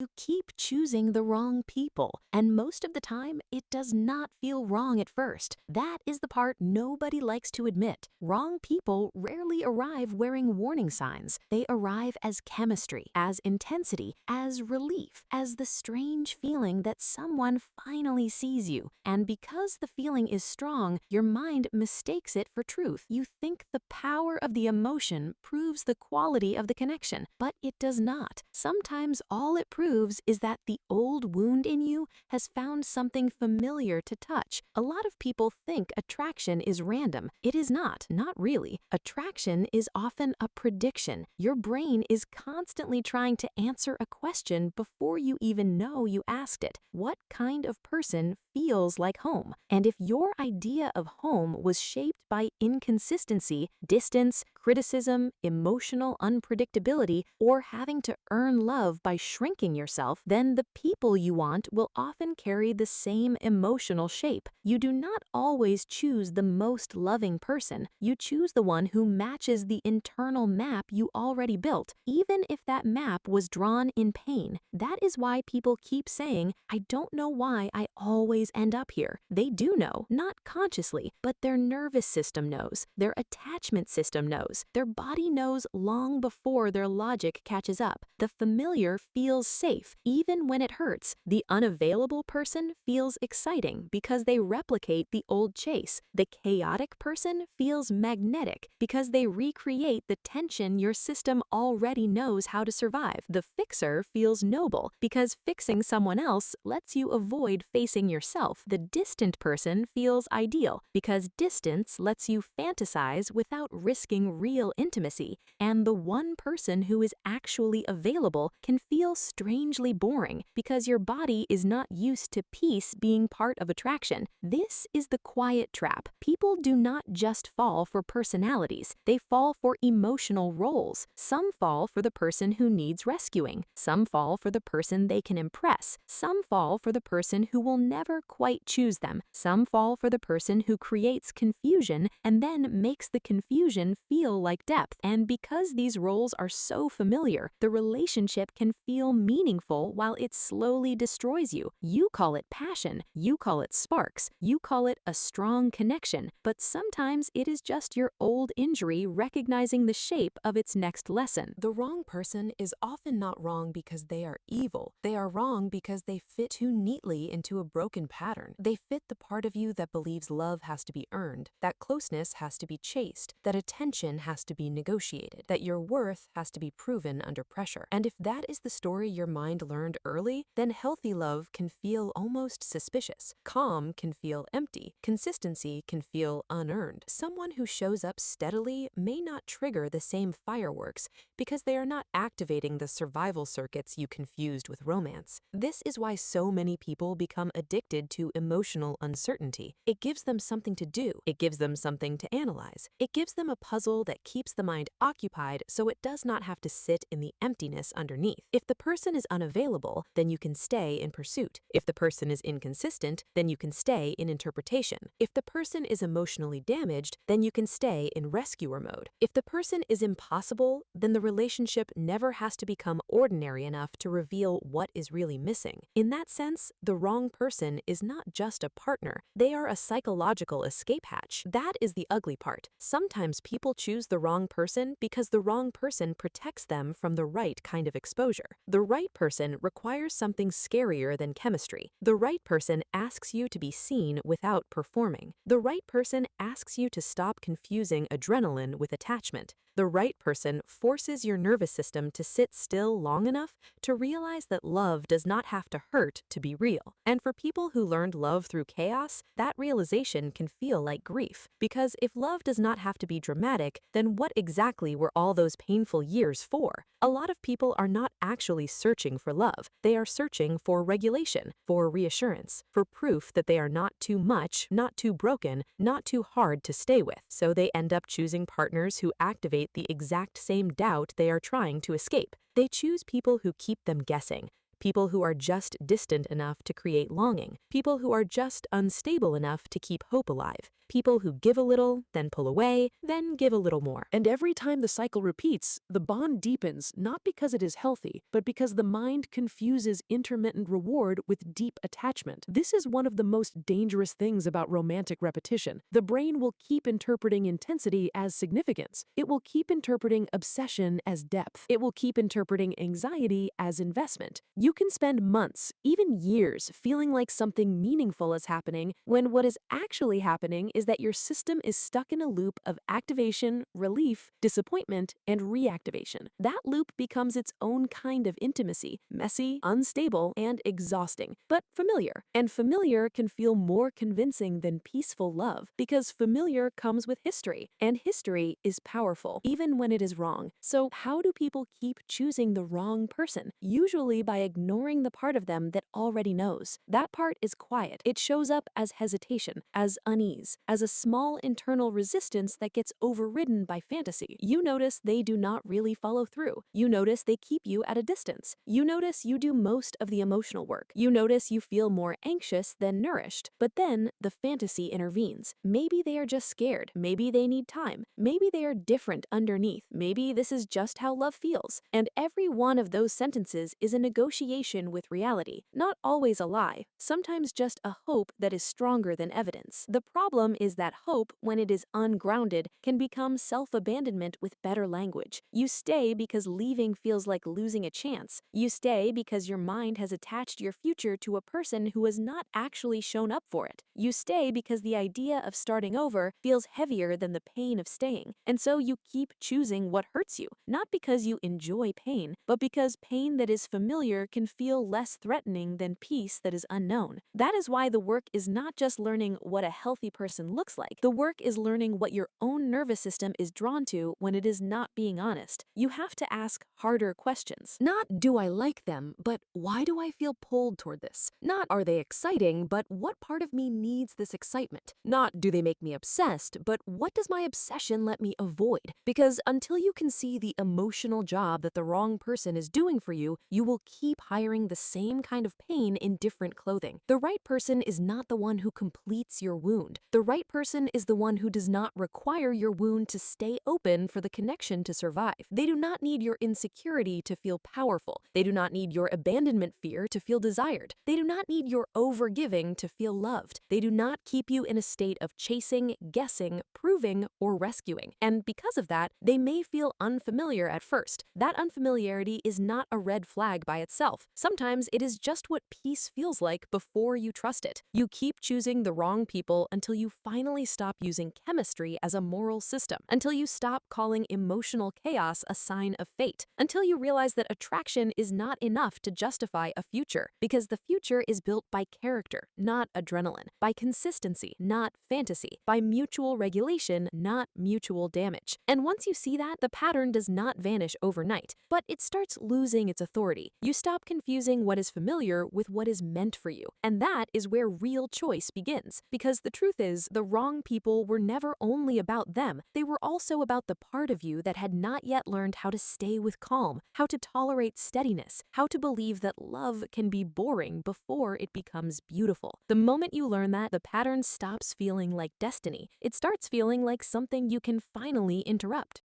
you keep choosing the wrong people, and most of the time, it does not feel wrong at first. That is the part nobody likes to admit. Wrong people rarely arrive wearing warning signs. They arrive as chemistry, as intensity, as relief, as the strange feeling that someone finally sees you. And because the feeling is strong, your mind mistakes it for truth. You think the power of the emotion proves the quality of the connection, but it does not. Sometimes all it proves is that the old wound in you has found something familiar to touch. A lot of people think attraction is random. It is not really. Attraction is often a prediction. Your brain is constantly trying to answer a question before you even know you asked it. What kind of person feels like home? And if your idea of home was shaped by inconsistency, distance, criticism, emotional unpredictability, or having to earn love by shrinking yourself, then the people you want will often carry the same emotional shape. You do not always choose the most loving person. You choose the one who matches the internal map you already built, even if that map was drawn in pain. That is why people keep saying, "I don't know why I always end up here." They do know, not consciously, but their nervous system knows, their attachment system knows, their body knows long before their logic catches up. The familiar feels safe, even when it hurts. The unavailable person feels exciting because they replicate the old chase. The chaotic person feels magnetic because they recreate the tension your system already knows how to survive. The fixer feels noble because fixing someone else lets you avoid facing yourself. The distant person feels ideal because distance lets you fantasize without risking real intimacy. And the one person who is actually available can feel strangely boring because your body is not used to peace being part of attraction. This is the quiet trap. People do not just fall for personalities, they fall for emotional roles. Some fall for the person who needs rescuing. Some fall for the person they can impress. Some fall for the person who will never quite choose them. Some fall for the person who creates confusion and then makes the confusion feel like depth. And because these roles are so familiar, the relationship can feel meaningful while it slowly destroys you. You call it passion, you call it sparks, you call it a strong connection, but sometimes it is just your old injury recognizing the shape of its next lesson. The wrong person is often not wrong because they are evil. They are wrong because they fit too neatly into a broken pattern. They fit the part of you that believes love has to be earned, that closeness has to be chased, that attention has to be negotiated, that your worth has to be proven under pressure. And if that is the story your mind learned early, then healthy love can feel almost suspicious. Calm can feel empty. Consistency can feel unearned. Someone who shows up steadily may not trigger the same fireworks because they are not activating the survival circuits you confused with romance. This is why so many people become addicted to emotional uncertainty. It gives them something to do. It gives them something to analyze. It gives them a puzzle that keeps the mind occupied so it does not have to sit in the emptiness underneath. If the person is unavailable, then you can stay in pursuit. If the person is inconsistent, then you can stay in interpretation. If the person is emotionally damaged, then you can stay in rescuer mode. If the person is impossible, then the relationship never has to become ordinary enough to reveal what is really missing. In that sense, the wrong person is not just a partner, they are a psychological escape hatch. That is the ugly part. Sometimes people choose the wrong person because the wrong person protects them from the right kind of exposure. The right person requires something scarier than chemistry. The right person asks you to be seen without performing. The right person asks you to stop confusing adrenaline with attachment. The right person forces your nervous system to sit still long enough to realize that love does not have to hurt to be real. And for people who learned love through chaos, that realization can feel like grief. Because if love does not have to be dramatic, then what exactly were all those painful years for? A lot of people are not actually searching for love. They are searching for regulation, for reassurance, for proof that they are not too much, not too broken, not too hard to stay with. So they end up choosing partners who activate the exact same doubt they are trying to escape. They choose people who keep them guessing, people who are just distant enough to create longing, people who are just unstable enough to keep hope alive. People who give a little, then pull away, then give a little more. And every time the cycle repeats, the bond deepens not because it is healthy, but because the mind confuses intermittent reward with deep attachment. This is one of the most dangerous things about romantic repetition. The brain will keep interpreting intensity as significance. It will keep interpreting obsession as depth. It will keep interpreting anxiety as investment. You can spend months, even years, feeling like something meaningful is happening when what is actually happening is that your system is stuck in a loop of activation, relief, disappointment, and reactivation. That loop becomes its own kind of intimacy, messy, unstable, and exhausting, but familiar. And familiar can feel more convincing than peaceful love because familiar comes with history, and history is powerful, even when it is wrong. So how do people keep choosing the wrong person? Usually by ignoring the part of them that already knows. That part is quiet. It shows up as hesitation, as unease, as a small internal resistance that gets overridden by fantasy. You notice they do not really follow through. You notice they keep you at a distance. You notice you do most of the emotional work. You notice you feel more anxious than nourished. But then the fantasy intervenes. Maybe they are just scared. Maybe they need time. Maybe they are different underneath. Maybe this is just how love feels. And every one of those sentences is a negotiation with reality. Not always a lie, sometimes just a hope that is stronger than evidence. The problem is that hope, when it is ungrounded, can become self-abandonment with better language. You stay because leaving feels like losing a chance. You stay because your mind has attached your future to a person who has not actually shown up for it. You stay because the idea of starting over feels heavier than the pain of staying. And so you keep choosing what hurts you, not because you enjoy pain, but because pain that is familiar can feel less threatening than peace that is unknown. That is why the work is not just learning what a healthy person looks like. The work is learning what your own nervous system is drawn to when it is not being honest. You have to ask harder questions. Not do I like them, but why do I feel pulled toward this? Not are they exciting, but what part of me needs this excitement? Not do they make me obsessed, but what does my obsession let me avoid? Because until you can see the emotional job that the wrong person is doing for you, you will keep hiring the same kind of pain in different clothing. The right person is not the one who completes your wound. The right person is the one who does not require your wound to stay open for the connection to survive. They do not need your insecurity to feel powerful. They do not need your abandonment fear to feel desired. They do not need your overgiving to feel loved. They do not keep you in a state of chasing, guessing, proving, or rescuing. And because of that, they may feel unfamiliar at first. That unfamiliarity is not a red flag by itself. Sometimes it is just what peace feels like before you trust it. You keep choosing the wrong people until you finally stop using chemistry as a moral system, until you stop calling emotional chaos a sign of fate, until you realize that attraction is not enough to justify a future, because the future is built by character, not adrenaline, by consistency, not fantasy, by mutual regulation, not mutual damage. And once you see that, the pattern does not vanish overnight, but it starts losing its authority. You stop confusing what is familiar with what is meant for you, and that is where real choice begins, because the truth is, the wrong people were never only about them, they were also about the part of you that had not yet learned how to stay with calm, how to tolerate steadiness, how to believe that love can be boring before it becomes beautiful. The moment you learn that, the pattern stops feeling like destiny. It starts feeling like something you can finally interrupt.